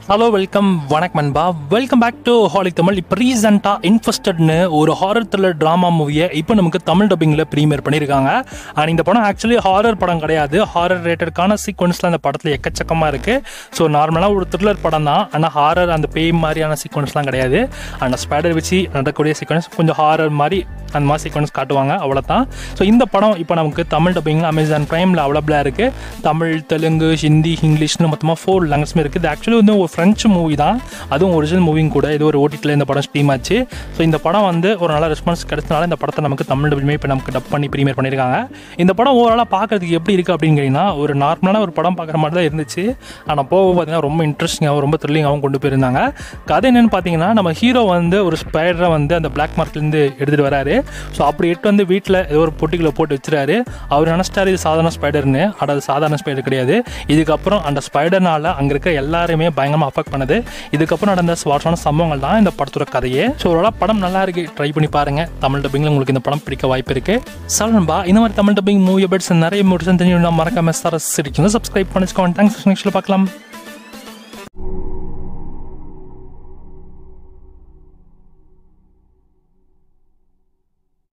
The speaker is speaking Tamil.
ஹலோ வெல்கம் வணக்கம் நண்பா. வெல்கம் பேக் டு ஹாலிக் தமிழ். இப்போ ரீசெண்டாக இன்ஃபெஸ்டட்னு ஒரு ஹாரர் த்ரில்லர் ட்ராமா மூவியை இப்போ நமக்கு தமிழ் டப்பிங்கில் ப்ரீமியர் பண்ணியிருக்காங்க. அண்ட் இந்த படம் ஆக்சுவலி ஹாரர் படம் கிடையாது. ஹாரர் ரேட்டடுக்கான சீக்வன்ஸ்லாம் அந்த படத்தில் எக்கச்சக்கமாக இருக்குது. ஸோ நார்மலாக ஒரு த்ரில்லர் படம் தான், ஆனால் ஹாரர் அந்த பேய் மாதிரியான சீக்வன்ஸ்லாம் கிடையாது. அந்த ஸ்பைடர் வச்சு நடக்கக்கூடிய சீக்வன்ஸ் கொஞ்சம் ஹாரர் மாதிரி அந்த மாதிரி சீக்வன்ஸ் காட்டுவாங்க, அவ்வளோதான். ஸோ இந்த படம் இப்போ நமக்கு தமிழ் டப்பிங்கில் அமேசான் ப்ரைமில் அவைலபிளாக இருக்குது. தமிழ், தெலுங்கு, ஹிந்தி, இங்கிலீஷ்னு மொத்தமாக 4 லாங்குவேஜ்மே இருக்குது. இது ஆக்சுவலி வந்து ஒரு ஃப்ரெஞ்சு மூவி தான், அதுவும் ஒரிஜினல் மூவிங் கூட. இது ஒரு ஓடிடியில் இந்த படம் ஸ்ட்ரீம் ஆச்சு. ஸோ இந்த படம் வந்து ஒரு நல்ல ரெஸ்பான்ஸ் கிடைச்சனால இந்த படத்தை நமக்கு தமிழ் டப்பிலுமே இப்போ நமக்கு டப் பண்ணி ப்ரீமியர் பண்ணியிருக்காங்க. இந்த படம் ஓவராலாக பார்க்குறதுக்கு எப்படி இருக்குது அப்படின்னு கேட்டிங்கன்னா, ஒரு நார்மலான ஒரு படம் பார்க்குற மாதிரி தான் இருந்துச்சு. ஆனால் போக பார்த்தீங்கன்னா ரொம்ப இன்ட்ரெஸ்டிங்காகவும் ரொம்ப த்ரில்லிங்காகவும் கொண்டு போயிருந்தாங்க. கதை என்னென்னு பார்த்தீங்கன்னா, நம்ம ஹீரோ வந்து ஒரு ஸ்பைடரை வந்து அந்த பிளாக் மார்க்லேருந்து எடுத்துகிட்டு வராரு. ஸோ அப்படி எடுத்து வந்து வீட்டில் ஏதோ ஒரு பொட்டிக்குள்ளே போட்டு வச்சுறாரு. அவர் நினச்சிட்டாரு இது சாதாரண ஸ்பைடர்னு. அது சாதாரண ஸ்பைடர் கிடையாது. இதுக்கப்புறம் அந்த ஸ்பைடர்னால அங்கே இருக்க எல்லாருமே பயங்கரமாக அஃபெக்ட் பண்ணுது. இதுக்கப்புறம் நடந்த சுவாரஸ்யமான சம்பவங்கள் தான் இந்த படத்தோட கதையே. ஸோ ஒரு படம் நல்லா இருக்கு, ட்ரை பண்ணி பாருங்க. தமிழ் டப்பிங்கில் உங்களுக்கு இந்த படம் பிடிக்க வாய்ப்பு இருக்கு. சல்பா இந்த மாதிரி தமிழ் டப்பிங் மூவி அப்டேட்ஸ் நிறைய மூவிஸ் தெரிஞ்சுன்னா மறக்காம சப்ஸ்கிரைப் பண்ணிச்சுக்கோங்க. தேங்க்ஸ். நெக்ஸ்ட்ல பார்க்கலாம்.